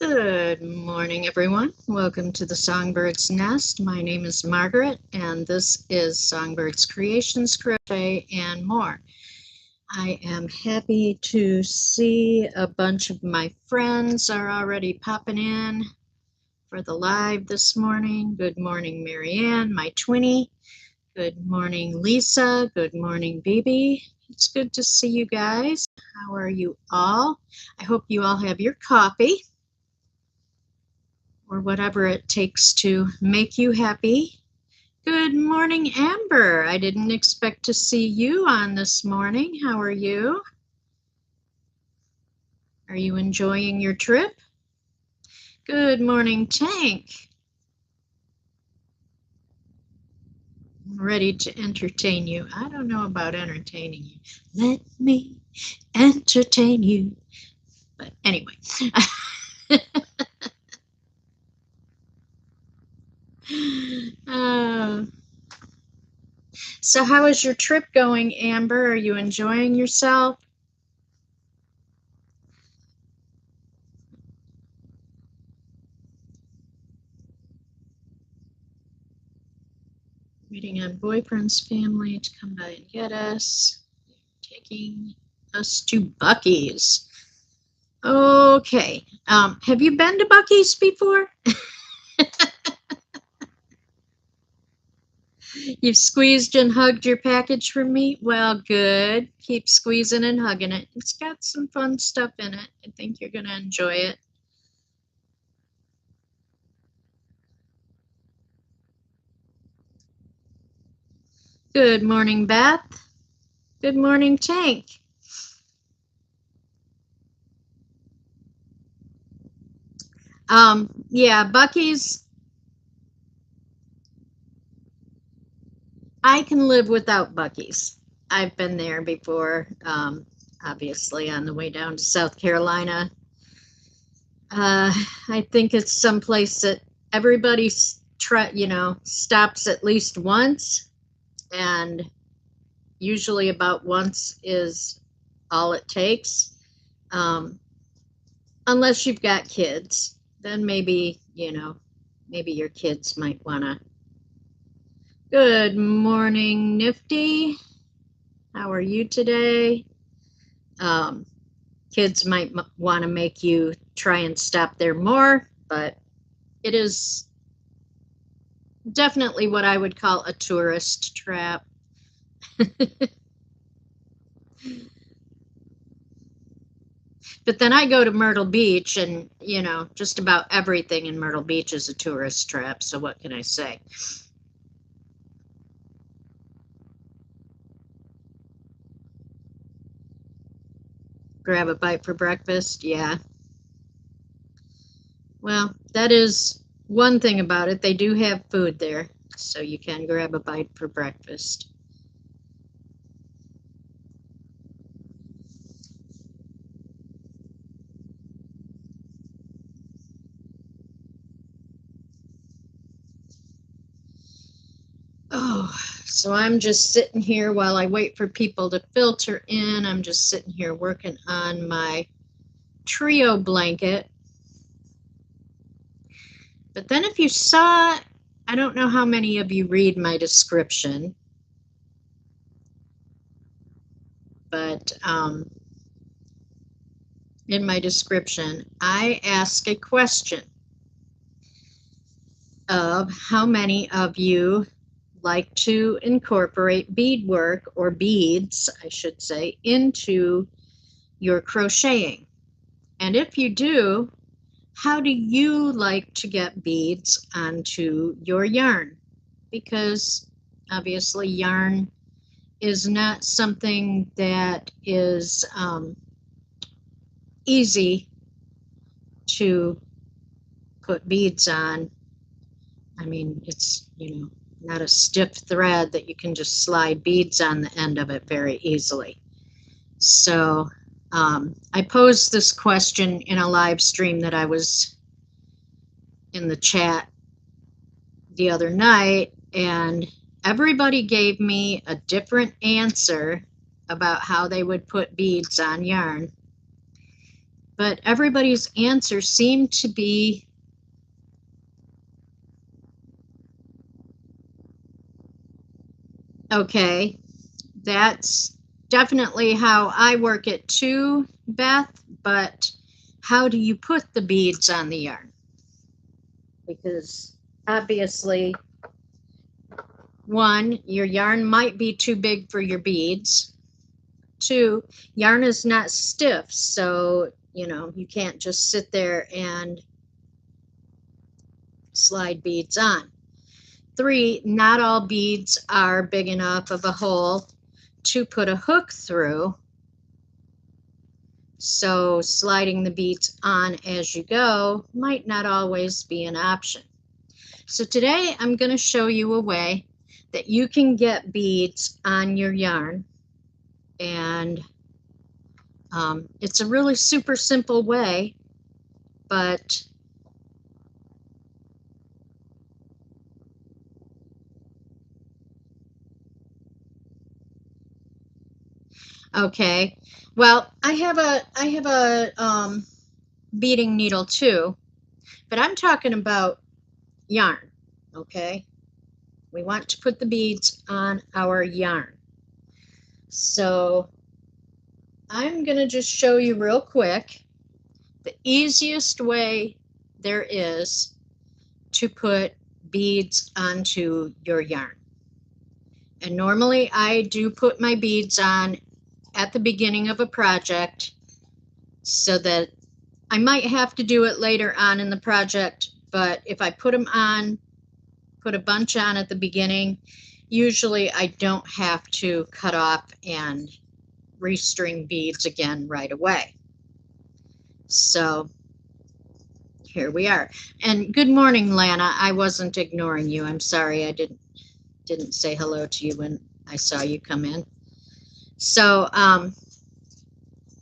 Good morning, everyone. Welcome to the Songbird's Nest. My name is Margaret, and this is Songbird's Creations, Crochet, and more. I am happy to see a bunch of my friends are already popping in for the live this morning. Good morning, Marianne, my twinnie. Good morning, Lisa. Good morning, Bibi. It's good to see you guys. How are you all? I hope you all have your coffee, or whatever it takes to make you happy. Good morning, Amber. I didn't expect to see you on this morning. How are you? Are you enjoying your trip? Good morning, Tank. I'm ready to entertain you. I don't know about entertaining you. Let me entertain you. But anyway. So how is your trip going, Amber? Are you enjoying yourself? Waiting on boyfriend's family to come by and get us. Taking us to Buc-ee's. Okay. Have you been to Buc-ee's before? You've squeezed and hugged your package for me? Well, good. Keep squeezing and hugging it. It's got some fun stuff in it. I think you're going to enjoy it. Good morning, Beth. Good morning, Tank. Yeah, Buc-ee's. I can live without Buc-ee's. I've been there before, obviously on the way down to South Carolina. I think it's someplace that everybody stops at least once, and usually about once is all it takes. Unless you've got kids, then maybe your kids might want to. Good morning, Nifty. How are you today? Kids might want to make you try and stop there more, but it is definitely what I would call a tourist trap. But then I go to Myrtle Beach, and just about everything in Myrtle Beach is a tourist trap, so what can I say? Grab a bite for breakfast? Yeah. Well, that is one thing about it. They do have food there, so you can grab a bite for breakfast. Oh, so I'm just sitting here while I wait for people to filter in. I'm just sitting here working on my trio blanket. But then if you saw, I don't know how many of you read my description, but in my description, I ask a question of how many of you like to incorporate beadwork, or beads, I should say, into your crocheting. And if you do, how do you like to get beads onto your yarn? Because obviously yarn is not something that is easy to put beads on. I mean, it's, not a stiff thread that you can just slide beads on the end of it very easily. So I posed this question in a live stream that I was in the chat the other night, and everybody gave me a different answer about how they would put beads on yarn. but everybody's answer seemed to be okay. That's definitely how I work it too, Beth, but how do you put the beads on the yarn? Because obviously, one, your yarn might be too big for your beads. Two, yarn is not stiff, so you can't just sit there and slide beads on. Three, not all beads are big enough of a hole to put a hook through, so sliding the beads on as you go might not always be an option. So today I'm going to show you a way that you can get beads on your yarn, and it's a really super simple way, but okay. Well, I have a beading needle too, but I'm talking about yarn. Okay, we want to put the beads on our yarn, so I'm gonna just show you real quick the easiest way there is to put beads onto your yarn. And normally I do put my beads on at the beginning of a project, so that I might have to do it later on in the project, but if I put them on, put a bunch on at the beginning, usually I don't have to cut off and restring beads again right away. So here we are. And good morning, Lana. I wasn't ignoring you. I'm sorry I didn't say hello to you when I saw you come in. So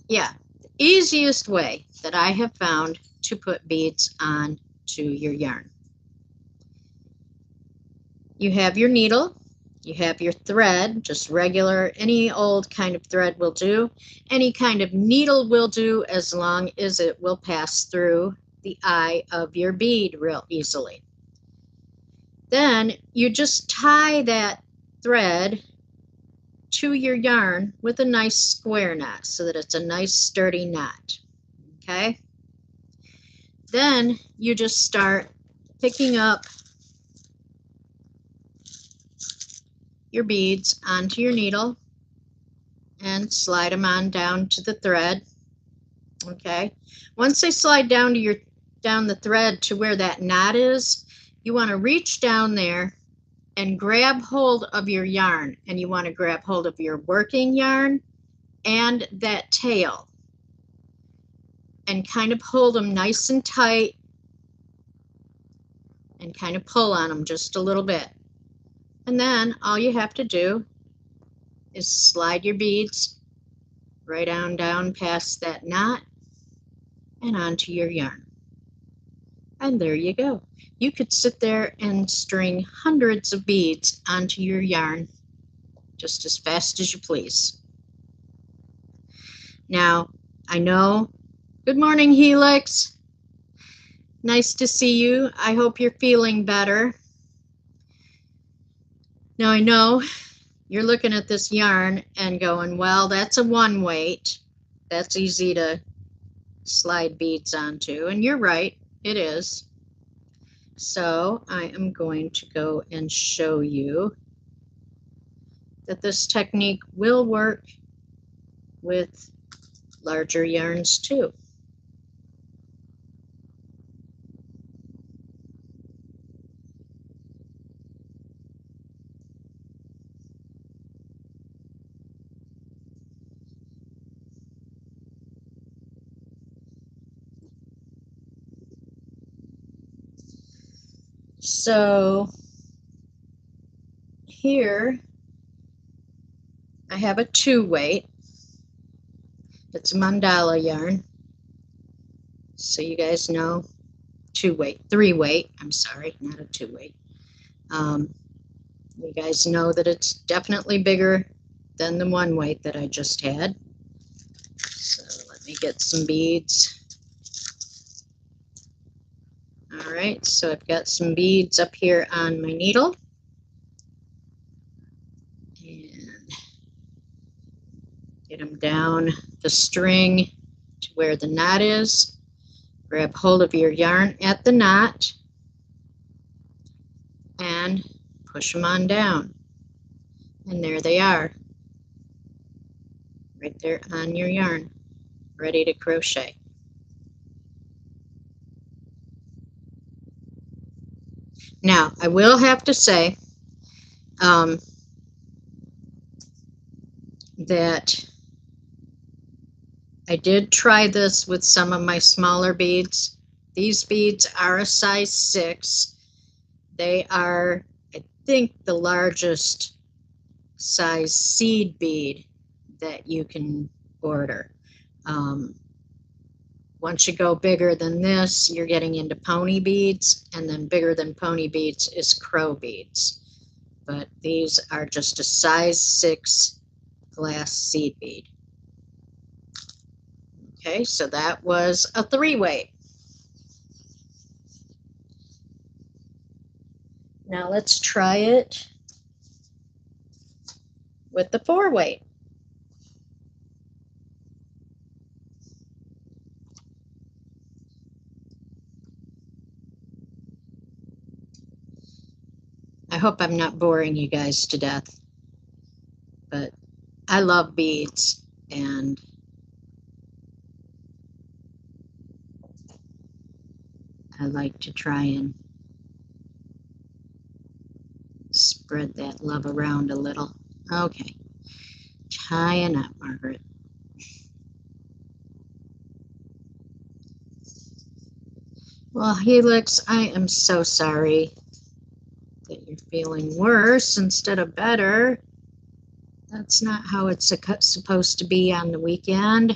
yeah, the easiest way that I have found to put beads on to your yarn. You have your needle, you have your thread, just regular, any old kind of thread will do. Any kind of needle will do, as long as it will pass through the eye of your bead real easily. Then you just tie that thread to your yarn with a nice square knot, so that it's a nice sturdy knot. Okay? Then you just start picking up your beads onto your needle and slide them on down to the thread. Okay, once they slide down the thread to where that knot is, you want to reach down there and grab hold of your yarn, and you want to grab hold of your working yarn and that tail and kind of hold them nice and tight and kind of pull on them just a little bit. And then all you have to do is slide your beads right on down past that knot and onto your yarn. And there you go. You could sit there and string hundreds of beads onto your yarn just as fast as you please. Now, I know, good morning, Helix. Nice to see you. I hope you're feeling better. Now, I know you're looking at this yarn and going, well, that's a one weight. That's easy to slide beads onto. And you're right, it is. So I am going to go and show you that this technique will work with larger yarns too. So here I have a 2 weight. It's mandala yarn. So you guys know 2 weight, 3 weight, I'm sorry, not a 2 weight. You guys know that it's definitely bigger than the 1 weight that I just had. So let me get some beads. All right, so I've got some beads up here on my needle. And get them down the string to where the knot is. Grab hold of your yarn at the knot and push them on down. And there they are, right there on your yarn, ready to crochet. Now, I will have to say that I did try this with some of my smaller beads. These beads are a size 6. They are, I think, the largest size seed bead that you can order. Once you go bigger than this, you're getting into pony beads, and then bigger than pony beads is crow beads. But these are just a size 6 glass seed bead. Okay, so that was a 3-weight. Now let's try it with the 4-weight. I hope I'm not boring you guys to death, but I love beads, and I like to try and spread that love around a little. Okay, tying up, Margaret. Well, Helix, I am so sorry that you're feeling worse instead of better. That's not how it's supposed to be on the weekend.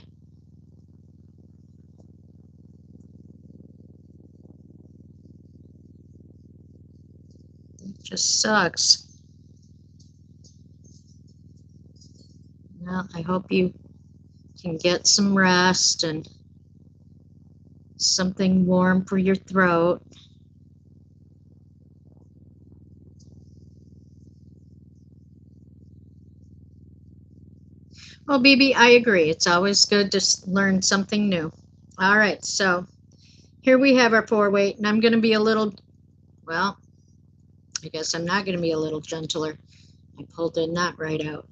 It just sucks. Well, I hope you can get some rest and something warm for your throat. Well, BB, I agree. It's always good to learn something new. All right, so here we have our 4-weight, and I'm going to be a little, well, I guess I'm not going to be a little gentler. I pulled the knot right out.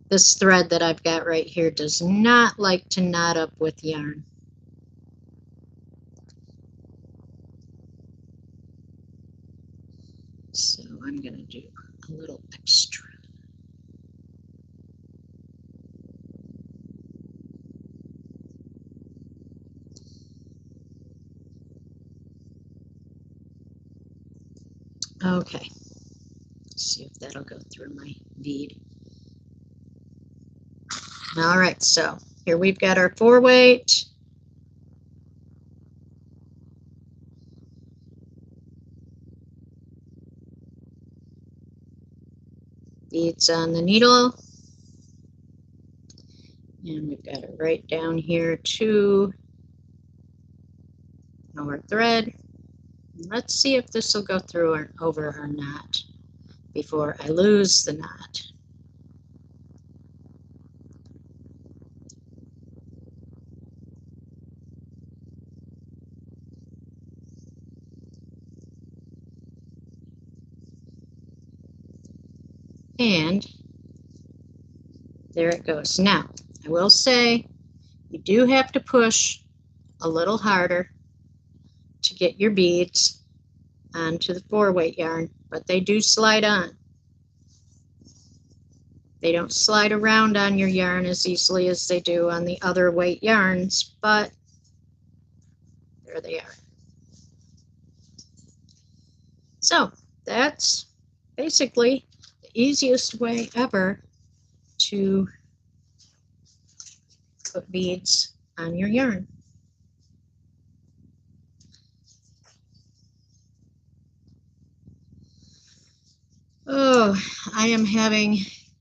This thread that I've got right here does not like to knot up with yarn. So I'm going to do a little extra. Okay, let's see if that'll go through my bead. All right, so here we've got our 4-weight. Beads on the needle. And we've got it right down here to our thread. Let's see if this will go through or over our knot before I lose the knot. And there it goes. Now, I will say you do have to push a little harder to get your beads onto the 4-weight yarn, but they do slide on. They don't slide around on your yarn as easily as they do on the other weight yarns, but there they are. So that's basically the easiest way ever to put beads on your yarn. Oh, I am having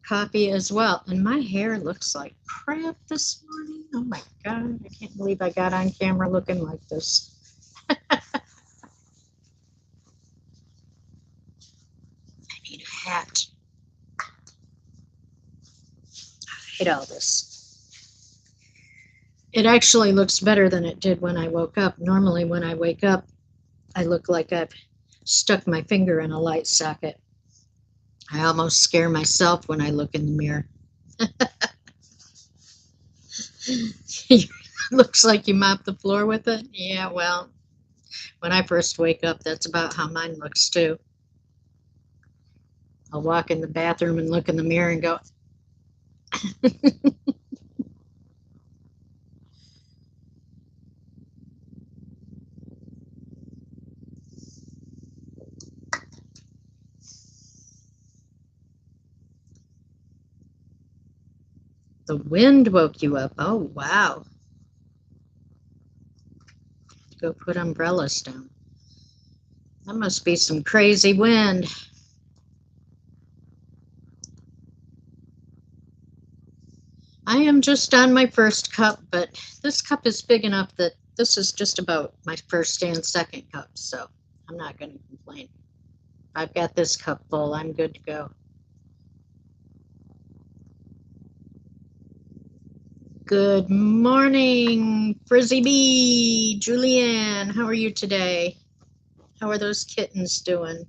coffee as well, and my hair looks like crap this morning. Oh my God, I can't believe I got on camera looking like this. Look at all this. It actually looks better than it did when I woke up. Normally when I wake up, I look like I've stuck my finger in a light socket. I almost scare myself when I look in the mirror. Looks like you mopped the floor with it? Yeah, well, when I first wake up, that's about how mine looks too. I'll walk in the bathroom and look in the mirror and go, the wind woke you up. Oh, wow. Go put umbrellas down. That must be some crazy wind. I am just on my first cup, but this cup is big enough that this is just about my first and second cup, so I'm not going to complain. I've got this cup full. I'm good to go. Good morning, Frizzy Bee, Julianne. How are you today? How are those kittens doing?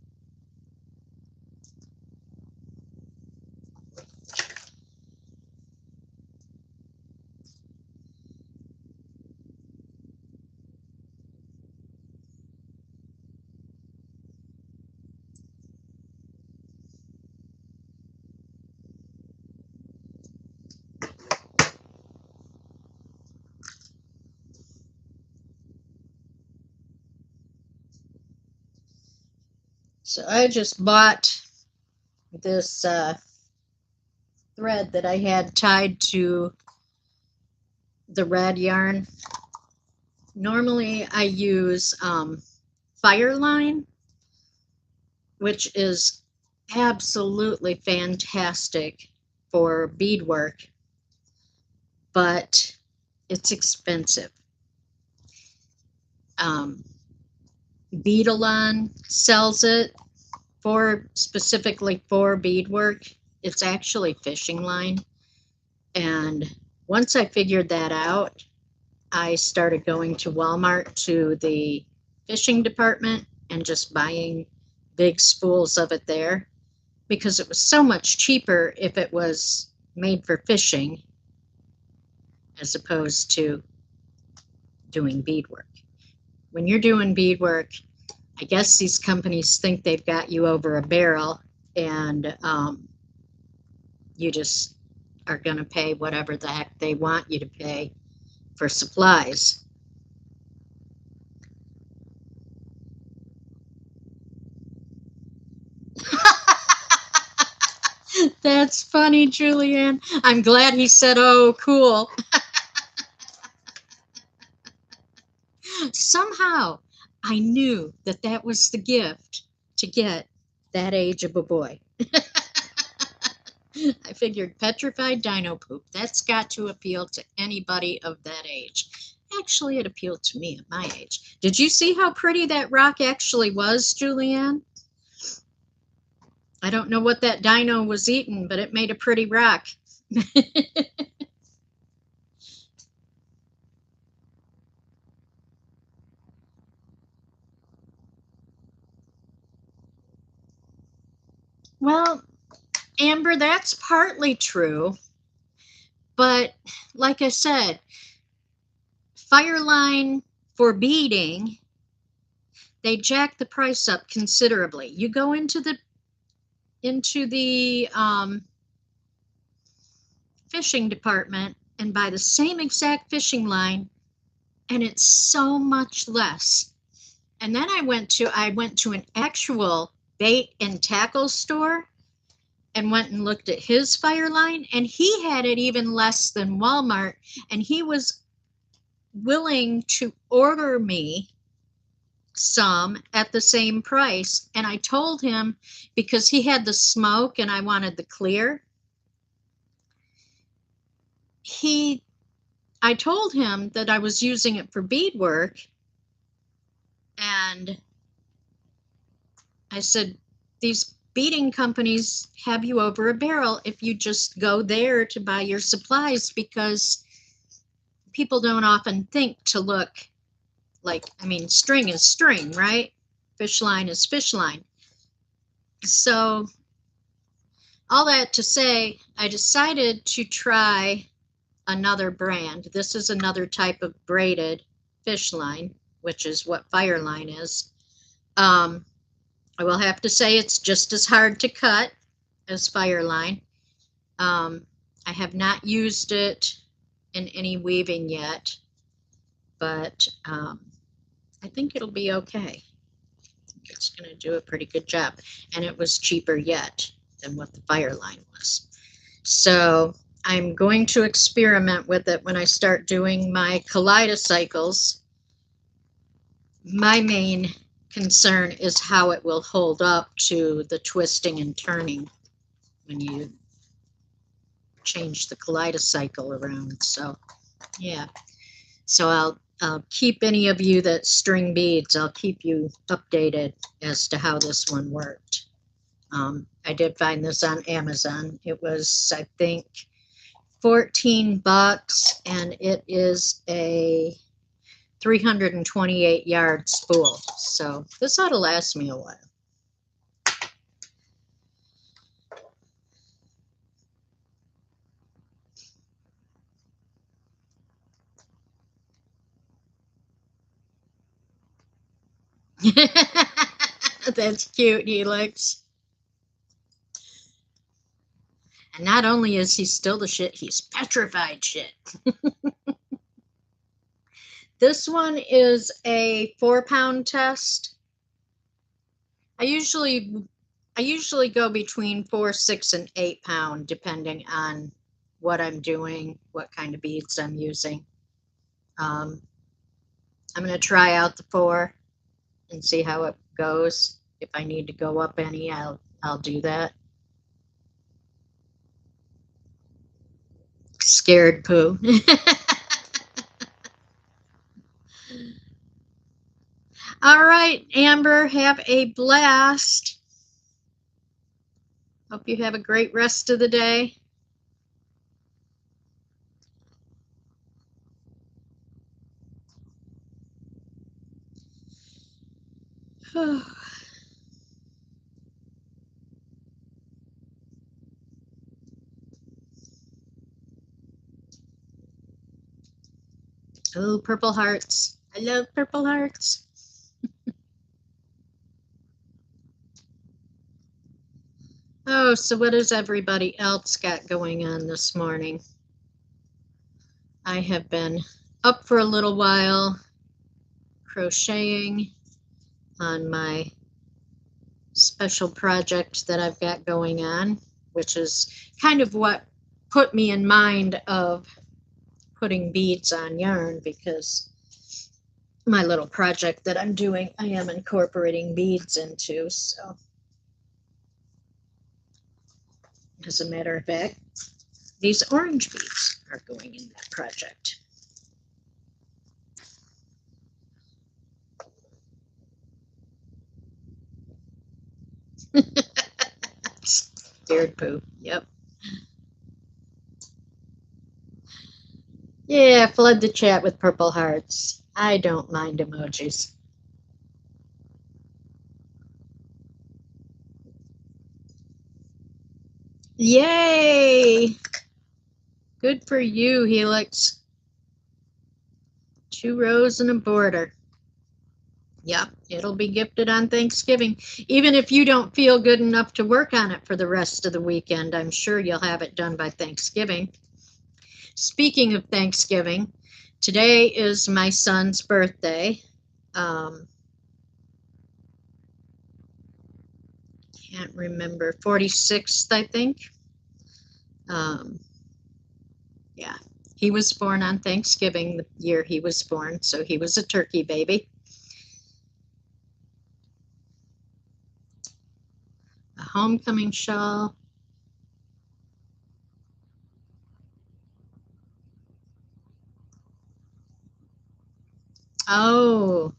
So I just bought this thread that I had tied to the red yarn. Normally I use Fireline, which is absolutely fantastic for beadwork, but it's expensive. Beadalon sells it for specifically for beadwork. It's actually fishing line. And once I figured that out, I started going to Walmart to the fishing department and just buying big spools of it there because it was so much cheaper if it was made for fishing as opposed to doing beadwork. When you're doing beadwork, I guess these companies think they've got you over a barrel, and you just are going to pay whatever the heck they want you to pay for supplies. That's funny, Julianne. I'm glad he said, oh, cool. Somehow I knew that that was the gift to get that age of a boy. I figured petrified dino poop. That's got to appeal to anybody of that age. Actually, it appealed to me at my age. Did you see how pretty that rock actually was, Julianne? I don't know what that dino was eating, but it made a pretty rock. Well, Amber, that's partly true. But like I said, Fireline for beading, they jack the price up considerably. You go into the fishing department and buy the same exact fishing line, and it's so much less. And then I went to an actual bait and tackle store and went and looked at his Fireline, and he had it even less than Walmart, and he was willing to order me some at the same price. And I told him, because he had the smoke and I wanted the clear, I told him that I was using it for beadwork, and I said, these beading companies have you over a barrel if you just go there to buy your supplies, because people don't often think to look like, I mean, string is string, right? Fish line is fish line. So all that to say, I decided to try another brand. This is another type of braided fish line, which is what fire line is. I will have to say it's just as hard to cut as fire line. I have not used it in any weaving yet, but I think it'll be okay. It's going to do a pretty good job, and it was cheaper yet than what the fire line was. So I'm going to experiment with it when I start doing my kaleidocycles. My main concern is how it will hold up to the twisting and turning when you change the kaleidocycle around. So yeah, so I'll keep any of you that string beads, I'll keep you updated as to how this one worked. I did find this on Amazon. It was, I think, $14, and it is a 328 yard spool. So this ought to last me a while. That's cute, Helix. And not only is he still the shit, he's petrified shit. This one is a 4-pound test. I usually go between 4, 6, and 8 pound, depending on what I'm doing, what kind of beads I'm using. I'm going to try out the 4 and see how it goes. If I need to go up any, I'll do that. Scared poo. All right, Amber, have a blast. Hope you have a great rest of the day. Oh, purple hearts. I love purple hearts. Oh, so what has everybody else got going on this morning? I have been up for a little while crocheting on my special project that I've got going on, which is kind of what put me in mind of putting beads on yarn, because my little project that I'm doing, I am incorporating beads into. So as a matter of fact, these orange beads are going in that project. Scared poo. Yep. Yeah, flood the chat with purple hearts. I don't mind emojis. Yay! Good for you, Helix. 2 rows and a border. Yep, it'll be gifted on Thanksgiving. Even if you don't feel good enough to work on it for the rest of the weekend, I'm sure you'll have it done by Thanksgiving. Speaking of Thanksgiving, today is my son's birthday. Can't remember, 46th, I think. Yeah, he was born on Thanksgiving, the year he was born, so he was a turkey baby. A homecoming shawl. Oh,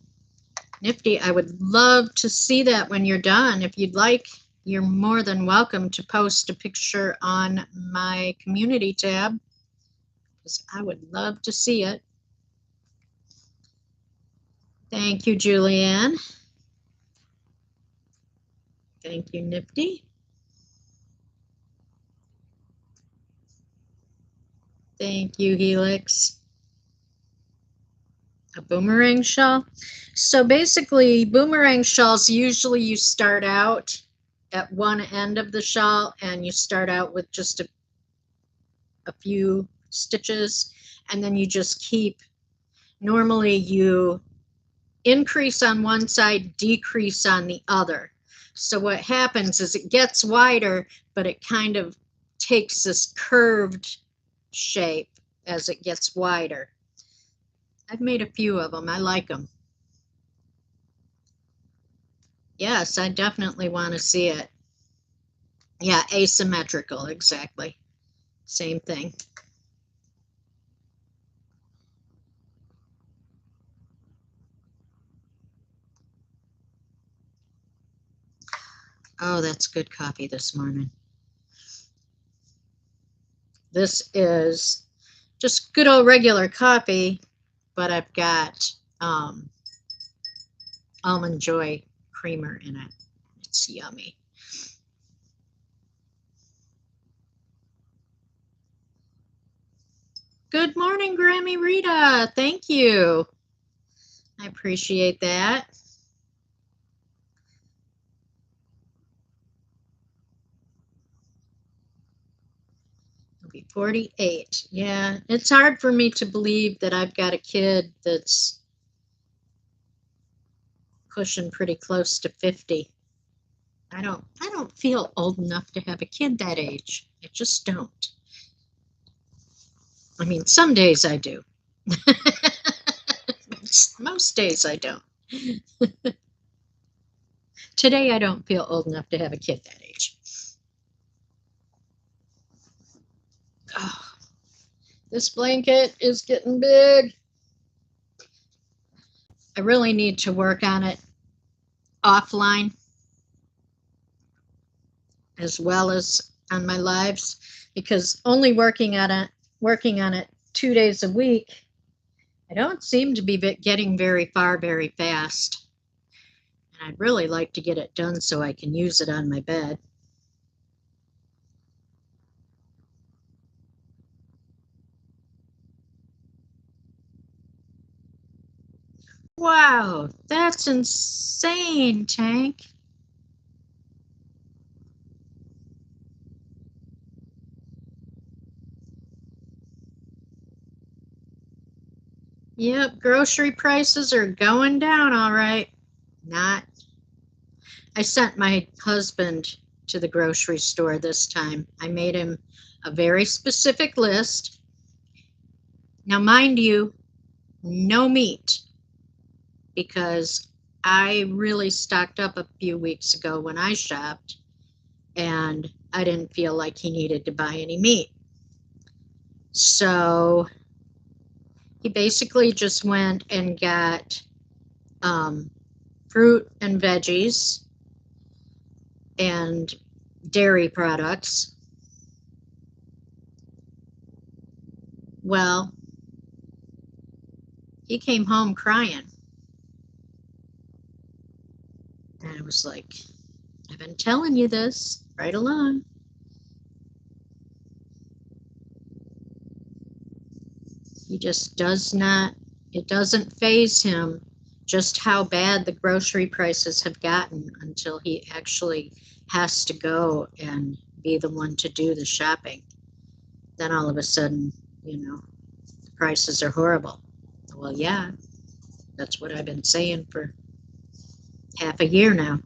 nifty. I would love to see that when you're done, if you'd like. you're more than welcome to post a picture on my community tab, because I would love to see it. Thank you, Julianne. Thank you, Nifty. Thank you, Helix. A boomerang shawl. So basically, boomerang shawls, usually you start out at one end of the shawl and you start out with just a few stitches, and then you just keep, normally you increase on one side, decrease on the other. So what happens is it gets wider, but it kind of takes this curved shape as it gets wider. I've made a few of them. I like them. Yes, I definitely want to see it. Yeah, asymmetrical, exactly. Same thing. Oh, that's good coffee this morning. This is just good old regular coffee, but I've got Almond Joy creamer in it. It's yummy. Good morning, Grammy Rita. Thank you. I appreciate that. I'll be 48. Yeah, it's hard for me to believe that I've got a kid that's pushing pretty close to 50. I don't feel old enough to have a kid that age. I just don't. I mean, some days I do. Most days I don't. Today I don't feel old enough to have a kid that age. Oh, this blanket is getting big. I really need to work on it offline as well as on my lives, because only working on it 2 days a week, I don't seem to be getting very far very fast. And I'd really like to get it done so I can use it on my bed. Wow, that's insane, Tank. Yep, grocery prices are going down, all right. I sent my husband to the grocery store this time. I made him a very specific list. Now, mind you, no meat, because I really stocked up a few weeks ago when I shopped, and I didn't feel like he needed to buy any meat. So he basically just went and got fruit and veggies and dairy products. Well, he came home crying. And I was like, I've been telling you this right along. He just does not, it doesn't faze him just how bad the grocery prices have gotten until he actually has to go and be the one to do the shopping. Then all of a sudden, the prices are horrible. Well, yeah, that's what I've been saying for half a year now.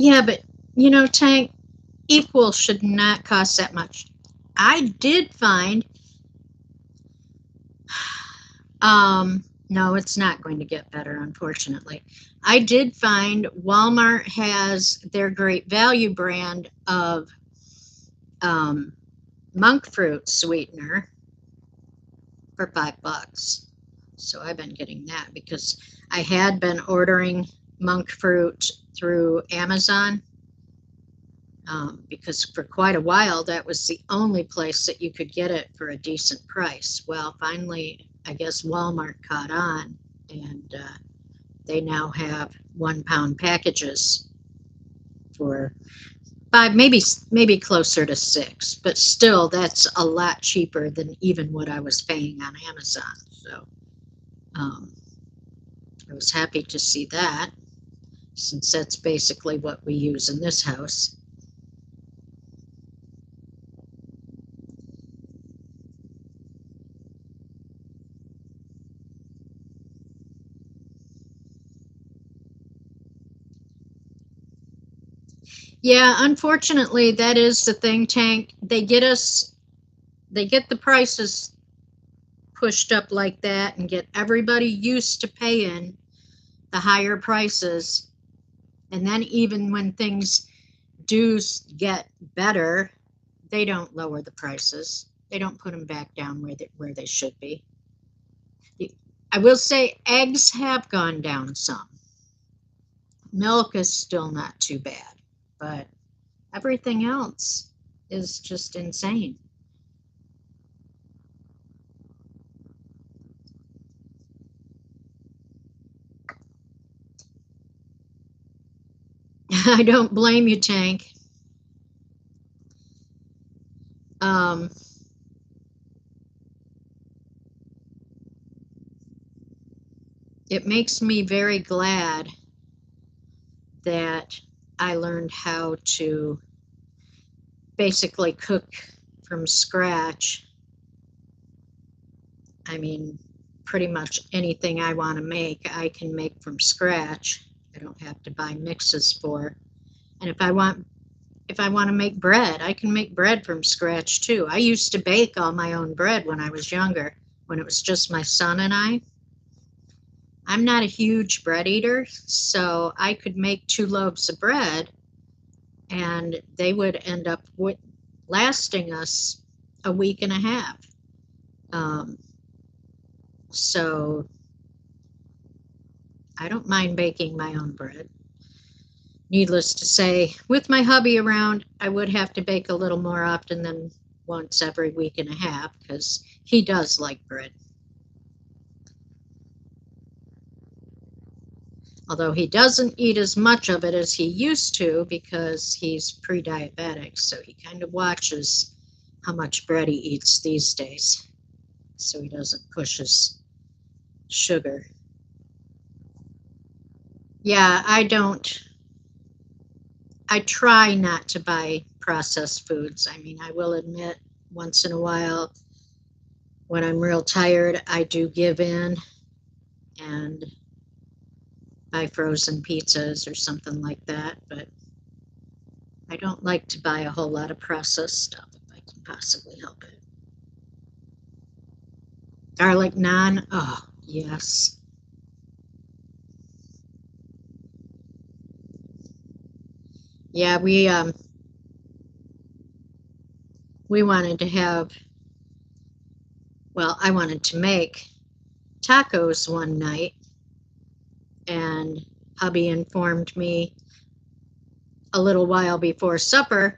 Yeah, but Tank, equal should not cost that much. I did find, no, it's not going to get better, unfortunately. I did find Walmart has their Great Value brand of monk fruit sweetener for $5. So I've been getting that because I had been ordering monk fruit through Amazon, because for quite a while that was the only place that you could get it for a decent price. Well, finally, I guess Walmart caught on, and they now have 1 pound packages for five, maybe closer to $6, but still that's a lot cheaper than even what I was paying on Amazon. So I was happy to see that, since that's basically what we use in this house. Yeah, unfortunately, that is the thing, Tank. They get the prices pushed up like that and get everybody used to paying the higher prices. And then even when things do get better, they don't lower the prices. They don't put them back down where they should be. I will say eggs have gone down some. Milk is still not too bad, but everything else is just insane. I don't blame you, Tank. Um, it makes me very glad that I learned how to basically cook from scratch. I mean, pretty much anything I want to make, I can make from scratch. I don't have to buy mixes for. And if I want to make bread, I can make bread from scratch too. I used to bake all my own bread when I was younger, when it was just my son and I. I'm not a huge bread eater, so I could make 2 loaves of bread and they would end up lasting us a week and a half. Um, so I don't mind baking my own bread. Needless to say, with my hubby around, I would have to bake a little more often than once every week and a half because he does like bread. Although he doesn't eat as much of it as he used to because he's pre-diabetic, so he kind of watches how much bread he eats these days so he doesn't push his sugar. Yeah, I try not to buy processed foods. I mean, I will admit once in a while when I'm real tired, I do give in and buy frozen pizzas or something like that, but I don't like to buy a whole lot of processed stuff if I can possibly help it. Garlic naan, oh, yes. Yeah, we wanted to have, well, I wanted to make tacos one night, and hubby informed me a little while before supper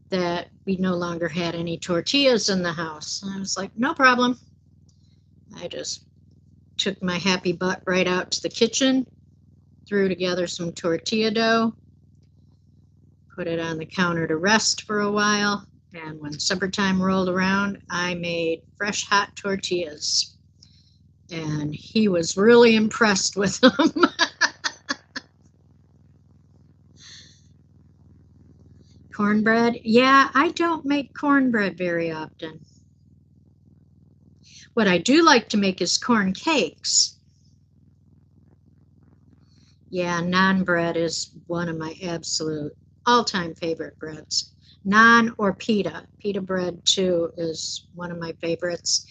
that we no longer had any tortillas in the house. And I was like, no problem. I just took my happy butt right out to the kitchen, threw together some tortilla dough, put it on the counter to rest for a while, and when supper time rolled around, I made fresh hot tortillas. And he was really impressed with them. Cornbread? Yeah, I don't make cornbread very often. What I do like to make is corn cakes. Yeah, naan bread is one of my absolute all-time favorite breads. Naan or pita. Pita bread, too, is one of my favorites.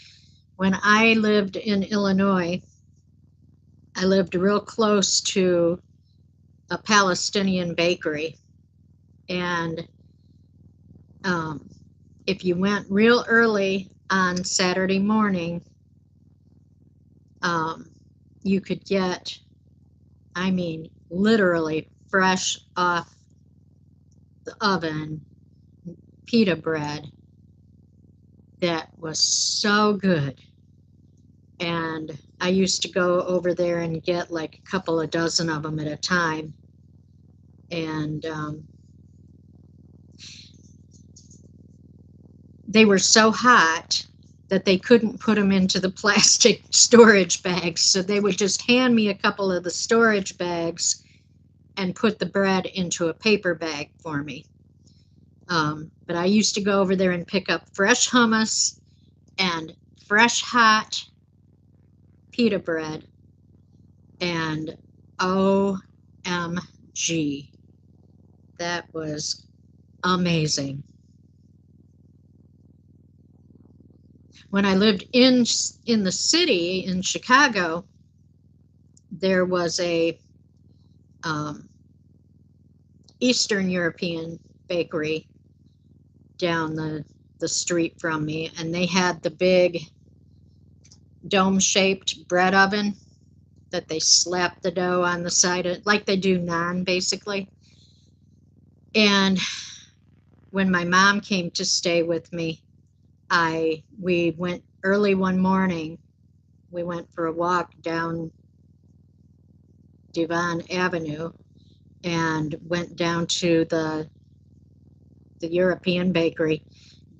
When I lived in Illinois, I lived real close to a Palestinian bakery. And um, if you went real early on Saturday morning, you could get, I mean, literally fresh off the oven pita bread that was so good. And I used to go over there and get like a couple of dozen of them at a time. And they were so hot that they couldn't put them into the plastic storage bags. So they would just hand me a couple of the storage bags and put the bread into a paper bag for me. But I used to go over there and pick up fresh hummus and fresh hot pita bread, and OMG, that was amazing. When I lived in the city in Chicago, there was a Eastern European bakery down the street from me, and they had the big dome-shaped bread oven that they slap the dough on the side of, like they do naan basically. And when my mom came to stay with me, we went early one morning. We went for a walk down Devon Avenue and went down to the European bakery,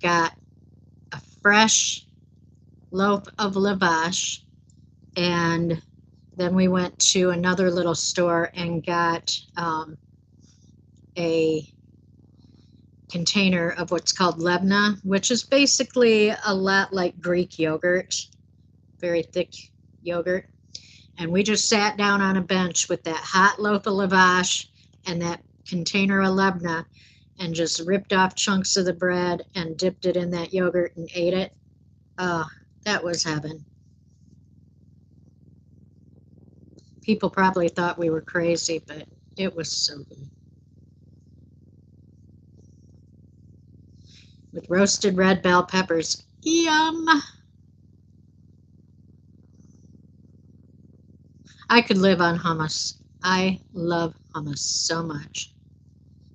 got a fresh loaf of lavash, and then we went to another little store and got a container of what's called lebna, which is basically a lot like Greek yogurt, very thick yogurt. And we just sat down on a bench with that hot loaf of lavash and that container of lebna and just ripped off chunks of the bread and dipped it in that yogurt and ate it. Oh, that was heaven. People probably thought we were crazy, but it was so good. With roasted red bell peppers. Yum! I could live on hummus. I love hummus so much.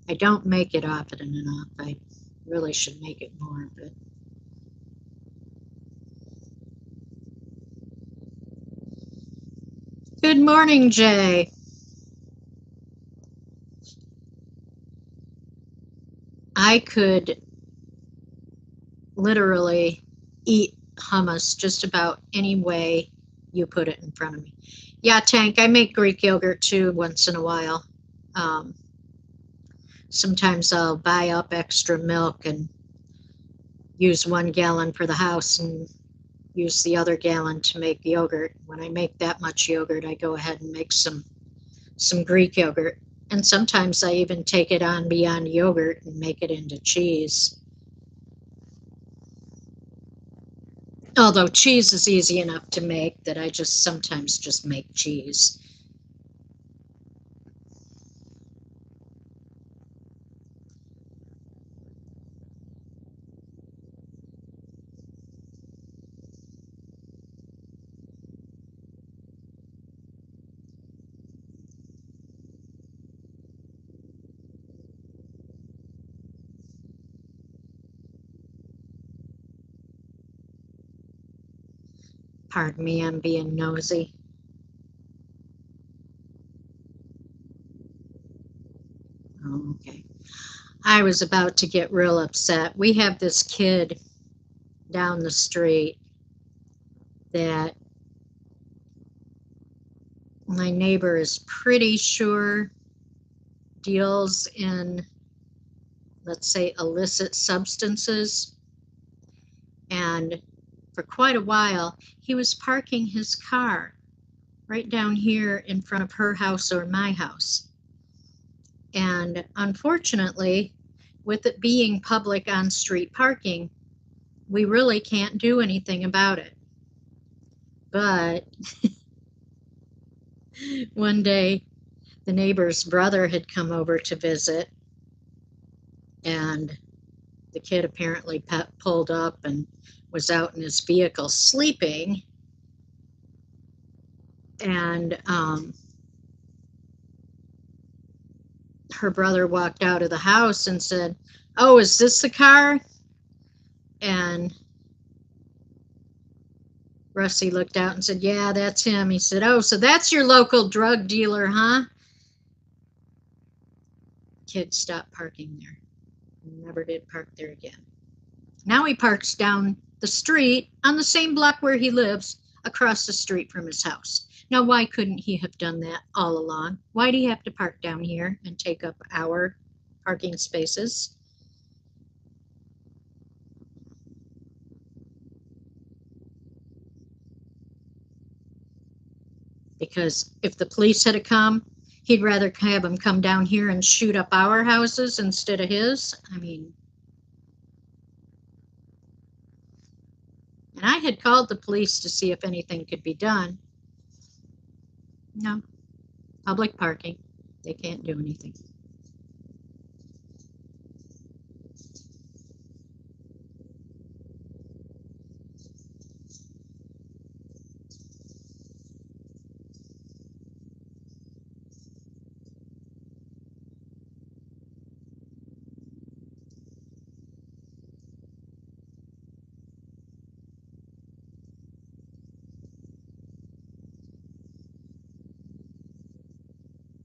I don't make it often enough. I really should make it more, but good morning, Jay. I could literally eat hummus just about any way you put it in front of me. Yeah, Tank, I make Greek yogurt too once in a while. Sometimes I'll buy up extra milk and use 1 gallon for the house and use the other gallon to make yogurt. When I make that much yogurt, I go ahead and make some Greek yogurt. And sometimes I even take it on beyond yogurt and make it into cheese. Although cheese is easy enough to make that I just sometimes just make cheese. Pardon me, I'm being nosy. Oh, okay. I was about to get real upset. We have this kid down the street that my neighbor is pretty sure deals in, let's say, illicit substances. And for quite a while, he was parking his car right down here in front of her house or my house. And unfortunately, with it being public on-street parking, we really can't do anything about it. But one day, the neighbor's brother had come over to visit, and The kid apparently pulled up and was out in his vehicle sleeping, and her brother walked out of the house and said, "Oh, is this the car?" And Rusty looked out and said, "Yeah, that's him." He said, "Oh, so that's your local drug dealer, huh?" Kid stopped parking there. Never did park there again. Now he parks down the street on the same block where he lives, across the street from his house. Now, why couldn't he have done that all along? Why do you have to park down here and take up our parking spaces? Because if the police had come, he'd rather have them come down here and shoot up our houses instead of his. I mean, and I had called the police to see if anything could be done. No, public parking. They can't do anything.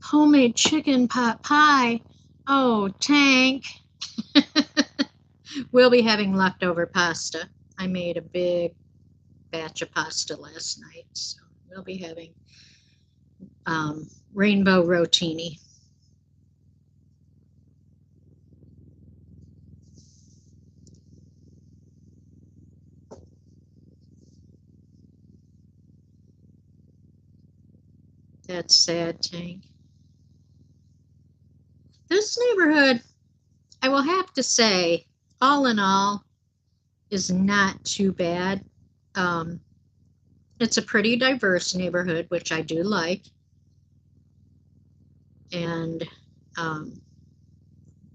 Homemade chicken pot pie. Oh, Tank. We'll be having leftover pasta. I made a big batch of pasta last night, so we'll be having rainbow rotini. That's sad, Tank. This neighborhood, I will have to say, all in all, is not too bad. Um, it's a pretty diverse neighborhood, which I do like. And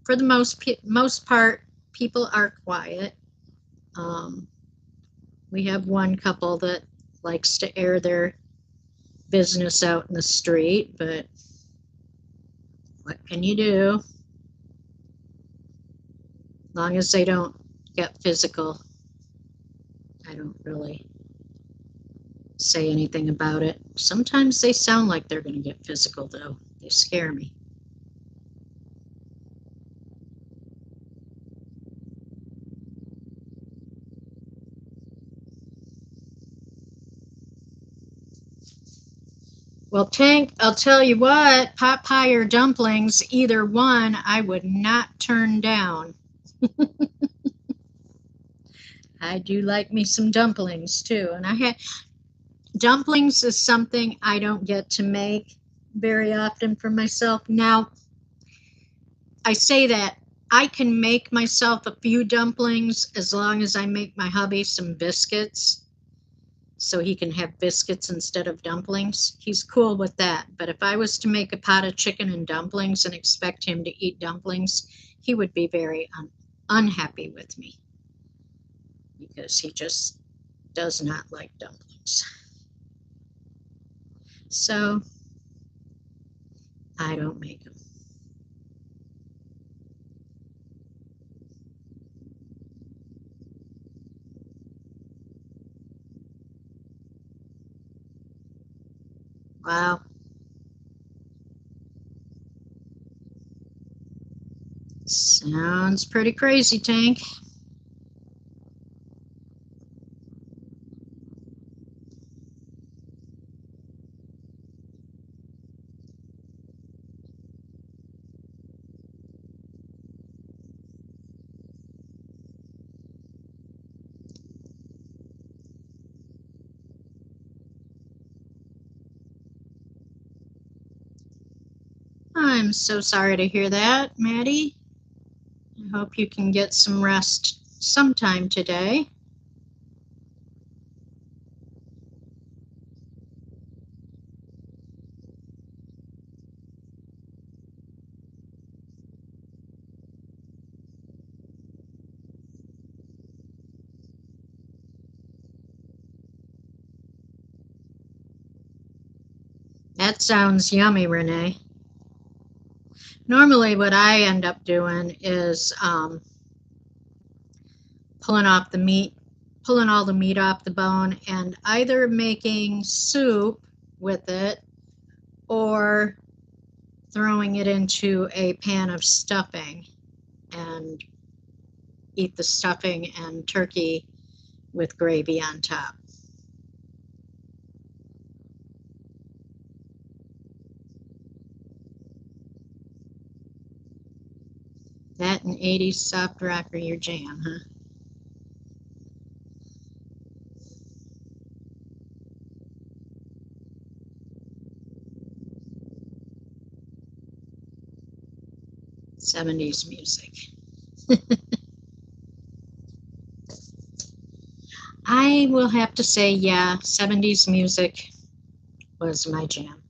for the most part, people are quiet. Um, we have one couple that likes to air their business out in the street, but what can you do? As long as they don't get physical, I don't really say anything about it. Sometimes they sound like they're going to get physical, though. They scare me. Well, Tank, I'll tell you what, pot pie or dumplings, either one I would not turn down. I do like me some dumplings too. And dumplings is something I don't get to make very often for myself. Now, I say that I can make myself a few dumplings as long as I make my hubby some biscuits so he can have biscuits instead of dumplings. He's cool with that. But if I was to make a pot of chicken and dumplings and expect him to eat dumplings, he would be very unhappy with me because he just does not like dumplings. So I don't make them. Wow. Sounds pretty crazy, Tank. I'm so sorry to hear that, Maddie. I hope you can get some rest sometime today. That sounds yummy, Renee. Normally what I end up doing is pulling off the meat, pulling all the meat off the bone, and either making soup with it or throwing it into a pan of stuffing and eat the stuffing and turkey with gravy on top. That and 80s soft rock are your jam, huh? '70s music. I will have to say, yeah, '70s music was my jam.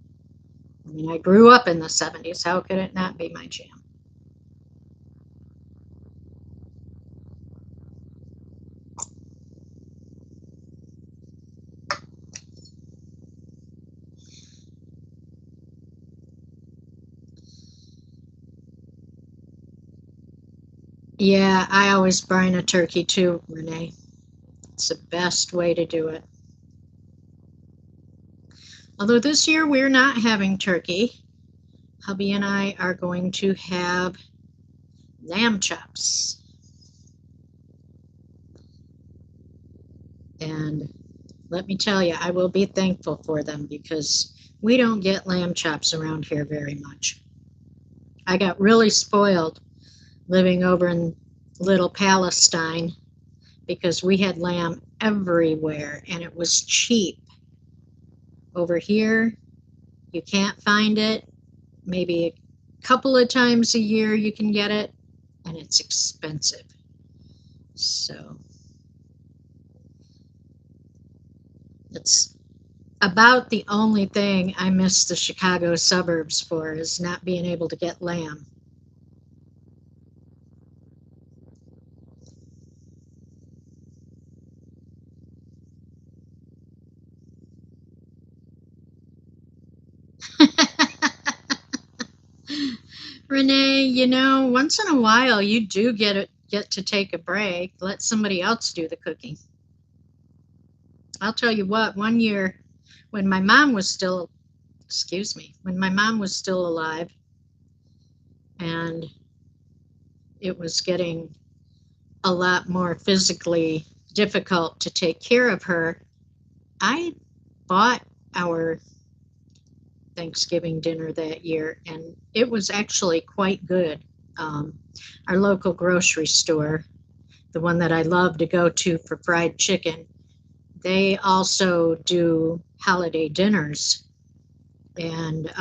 I mean, I grew up in the '70s. How could it not be my jam? Yeah, I always brine a turkey too, Renee. It's the best way to do it. Although this year we're not having turkey, hubby and I are going to have lamb chops. And let me tell you, I will be thankful for them because we don't get lamb chops around here very much. I got really spoiled living over in Little Palestine because we had lamb everywhere and it was cheap. Over here, you can't find it. Maybe a couple of times a year you can get it, and it's expensive. So it's about the only thing I miss the Chicago suburbs for is not being able to get lamb. Renee, you know, once in a while you do get to take a break. Let somebody else do the cooking. I'll tell you what, one year when my mom was still, excuse me, when my mom was still alive and it was getting a lot more physically difficult to take care of her, I bought our Thanksgiving dinner that year, and it was actually quite good. Our local grocery store, the one that I love to go to for fried chicken, they also do holiday dinners. And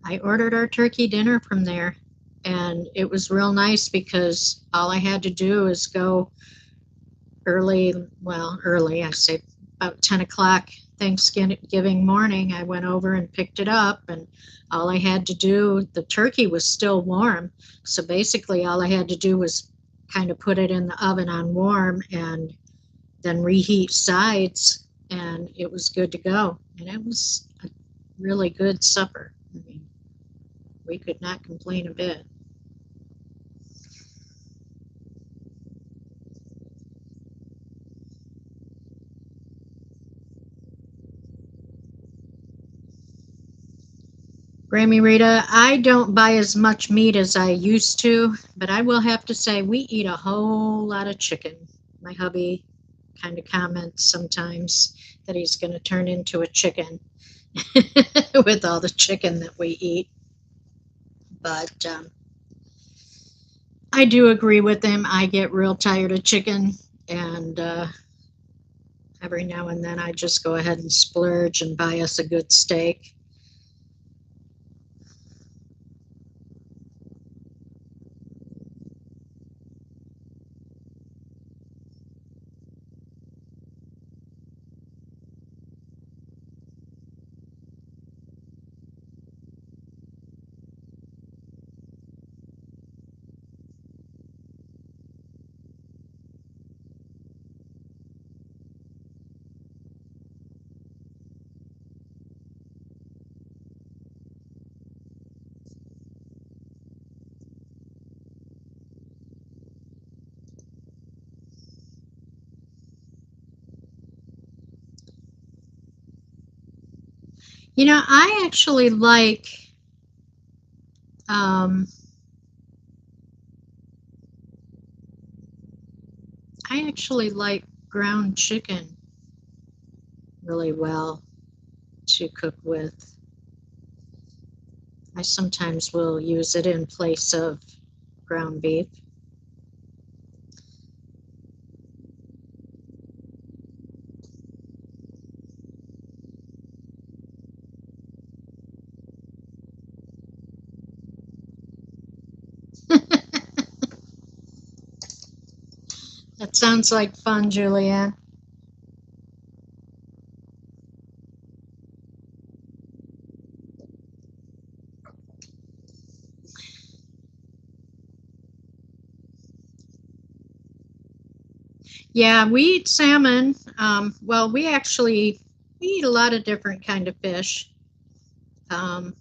I ordered our turkey dinner from there, and it was real nice because all I had to do is go early, well, early, I say about 10 o'clock Thanksgiving morning. I went over and picked it up, and all I had to do, the turkey was still warm. So basically, all I had to do was kind of put it in the oven on warm and then reheat sides, and it was good to go. And it was a really good supper. I mean, we could not complain a bit. Grammy Rita, I don't buy as much meat as I used to, but I will have to say we eat a whole lot of chicken. My hubby kind of comments sometimes that he's going to turn into a chicken with all the chicken that we eat. But I do agree with him. I get real tired of chicken, and every now and then I just go ahead and splurge and buy us a good steak. You know, I actually um, like ground chicken really well to cook with. I sometimes will use it in place of ground beef. That sounds like fun, Julianne. Yeah, we eat salmon. Well, we eat a lot of different kind of fish. Um,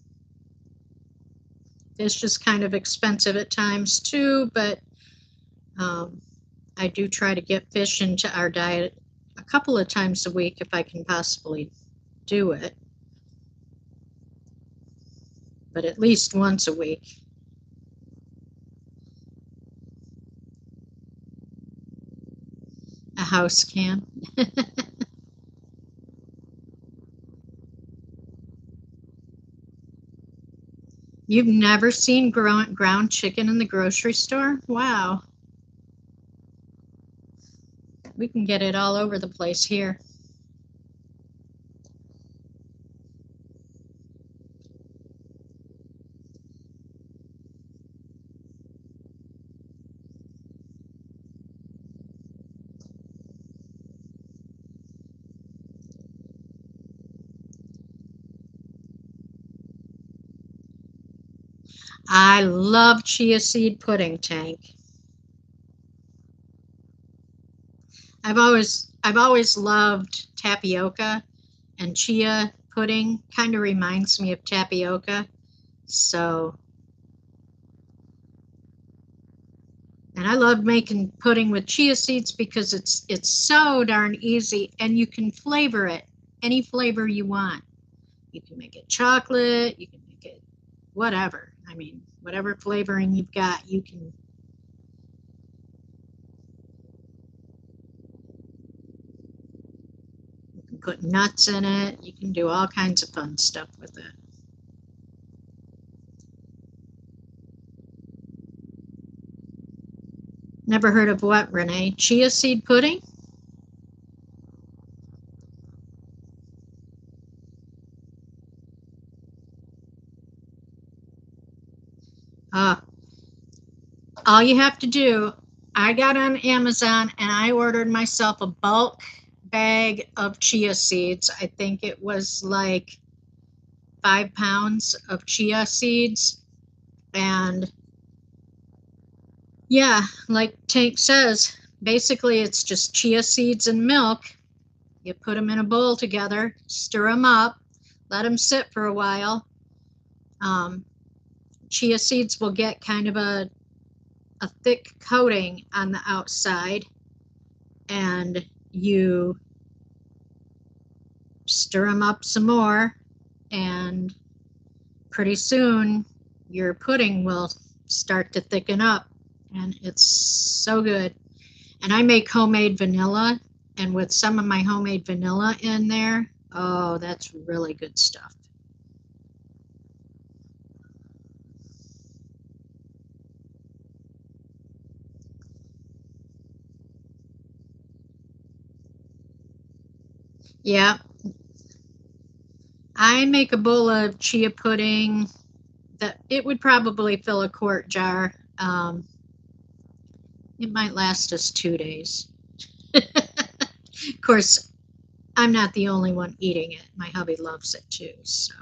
fish is kind of expensive at times too, but um, I do try to get fish into our diet a couple of times a week if I can possibly do it, but at least once a week. A house can. You've never seen ground chicken in the grocery store? Wow. We can get it all over the place here. I love chia seed pudding, Tank. I've always loved tapioca, and chia pudding kind of reminds me of tapioca. So, and I love making pudding with chia seeds because it's so darn easy, and you can flavor it any flavor you want. You can make it chocolate, you can make it whatever. I mean, whatever flavoring you've got, you can put nuts in it. You can do all kinds of fun stuff with it. Never heard of what, Renee? Chia seed pudding? Uh, all you have to do, I got on Amazon and I ordered myself a bulk bag of chia seeds. I think it was like 5 pounds of chia seeds. And yeah, like Tank says, basically it's just chia seeds and milk. You put them in a bowl together, stir them up, let them sit for a while. Um, Chia seeds will get kind of a thick coating on the outside, and you stir them up some more, and pretty soon your pudding will start to thicken up, and it's so good. And I make homemade vanilla, and with some of my homemade vanilla in there, oh, that's really good stuff. Yeah, I make a bowl of chia pudding that it would probably fill a quart jar. It might last us 2 days. Of course, I'm not the only one eating it. My hubby loves it too. So,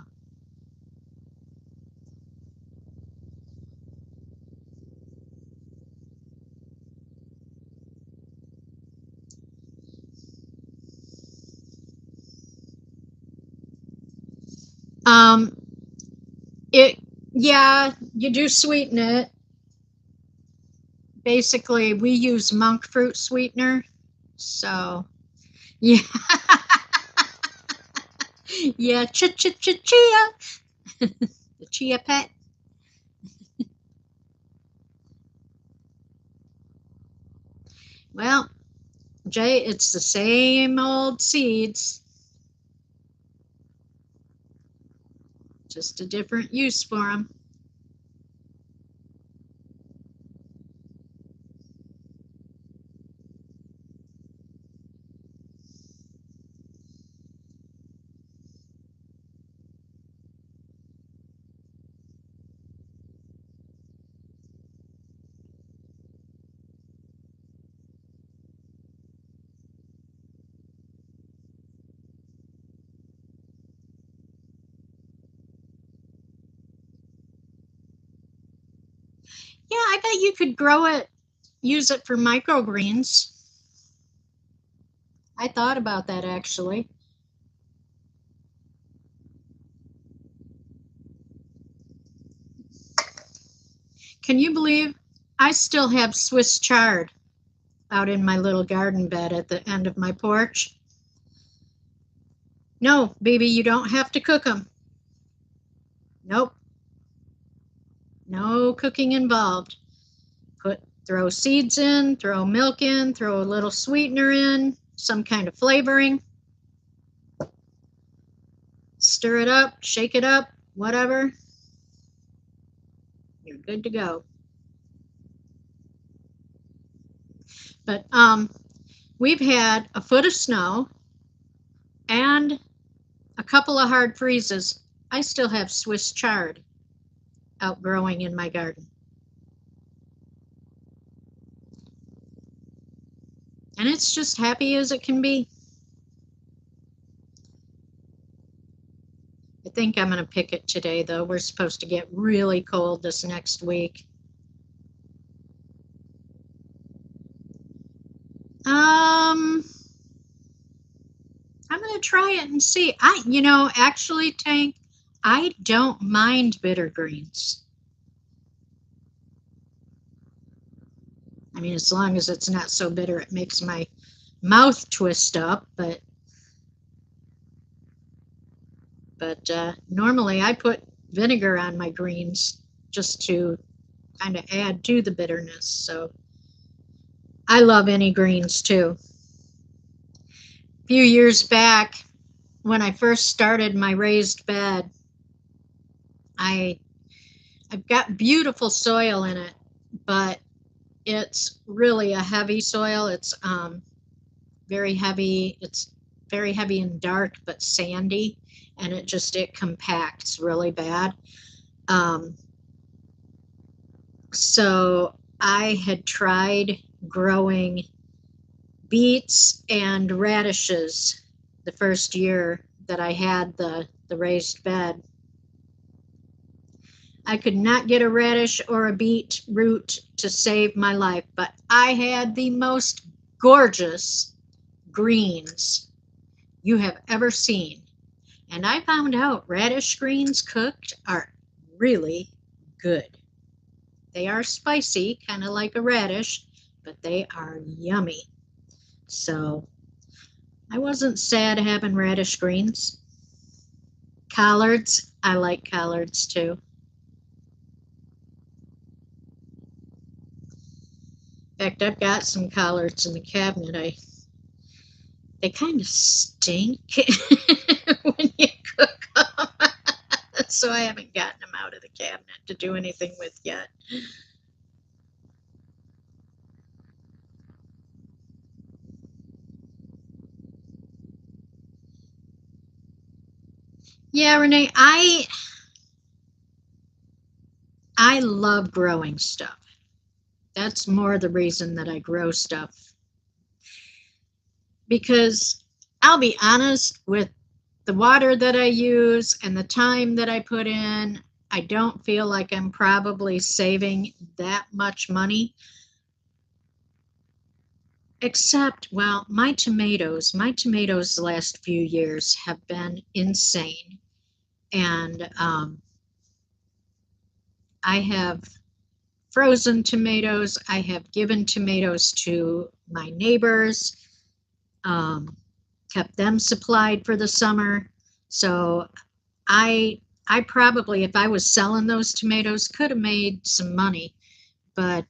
um, it yeah, you do sweeten it. Basically, we use monk fruit sweetener. So, yeah, Yeah, chia. The chia pet. Well, Jay, it's the same old seeds, just a different use for them. Yeah, I bet you could grow it, use it for microgreens. I thought about that actually. Can you believe I still have Swiss chard out in my little garden bed at the end of my porch? No, baby, you don't have to cook them. Nope, no cooking involved. Throw seeds in, throw milk in, throw a little sweetener in, some kind of flavoring. Stir it up, shake it up, whatever. You're good to go. But we've had a foot of snow and a couple of hard freezes. I still have Swiss chard outgrowing in my garden. And it's just happy as it can be. I think I'm going to pick it today, though. We're supposed to get really cold this next week. I'm going to try it and see. Actually, Tank, I don't mind bitter greens. I mean, as long as it's not so bitter it makes my mouth twist up, but normally I put vinegar on my greens just to kind of add to the bitterness. So I love any greens too. A few years back, when I first started my raised bed, I've got beautiful soil in it, but it's really a heavy soil. It's very heavy. It's very heavy and dark, but sandy, and it compacts really bad. So I had tried growing beets and radishes the first year that I had the raised bed. I could not get a radish or a beet root to save my life, but I had the most gorgeous greens you have ever seen. And I found out radish greens cooked are really good. They are spicy, kind of like a radish, but they are yummy. So I wasn't sad having radish greens. Collards, I like collards too. In fact, I've got some collards in the cabinet. They kind of stink when you cook them. So I haven't gotten them out of the cabinet to do anything with yet. Yeah, Renee, I love growing stuff. That's more the reason that I grow stuff. Because I'll be honest, with the water that I use and the time that I put in, I don't feel like I'm probably saving that much money. Except, well, my tomatoes the last few years have been insane. And I have frozen tomatoes. I have given tomatoes to my neighbors, kept them supplied for the summer. So I probably, if I was selling those tomatoes, could have made some money, but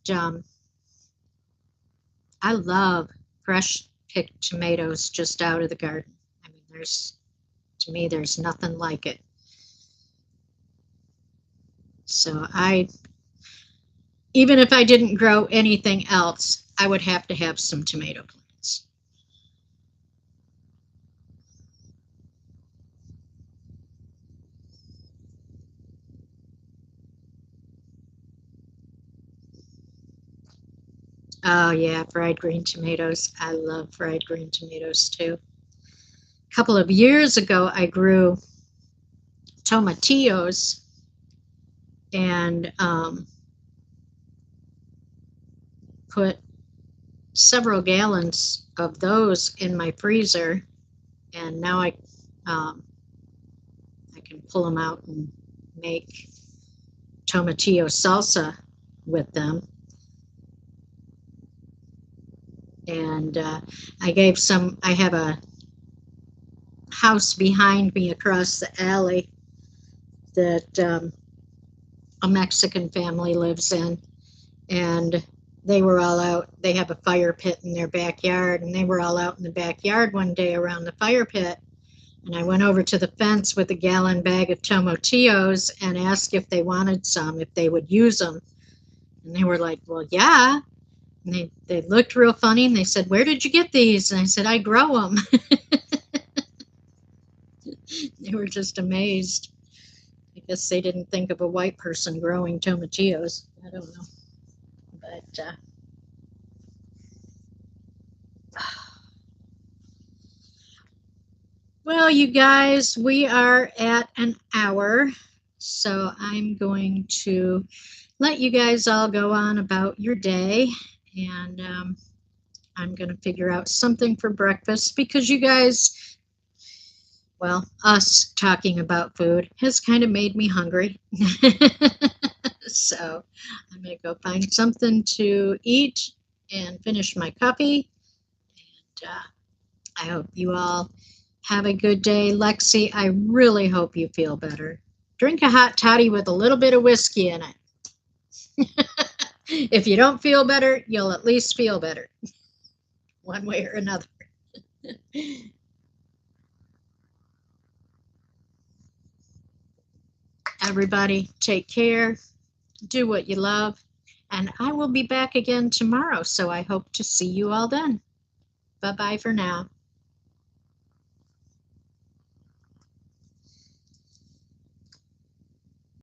I love fresh picked tomatoes just out of the garden. I mean, to me, there's nothing like it. So even if I didn't grow anything else, I would have to have some tomato plants. Oh yeah, fried green tomatoes. I love fried green tomatoes too. A couple of years ago, I grew tomatillos and put several gallons of those in my freezer, and now I can pull them out and make tomatillo salsa with them. And I have a house behind me across the alley that a Mexican family lives in, and they were all out. They have a fire pit in their backyard, and they were all out in the backyard one day around the fire pit. And I went over to the fence with a gallon bag of tomatillos and asked if they wanted some, if they would use them. And they were like, well, yeah. And they looked real funny, and they said, where did you get these? And I said, I grow them. They were just amazed. I guess they didn't think of a white person growing tomatillos. I don't know. But well, you guys, we are at an hour, so I'm going to let you guys all go on about your day, and I'm going to figure out something for breakfast because you guys, well, us talking about food has kind of made me hungry. So I'm going to go find something to eat and finish my coffee. And I hope you all have a good day. Lexi, I really hope you feel better. Drink a hot toddy with a little bit of whiskey in it. If you don't feel better, you'll at least feel better, one way or another. Everybody, take care, do what you love, and I will be back again tomorrow, so I hope to see you all then. Bye-bye for now.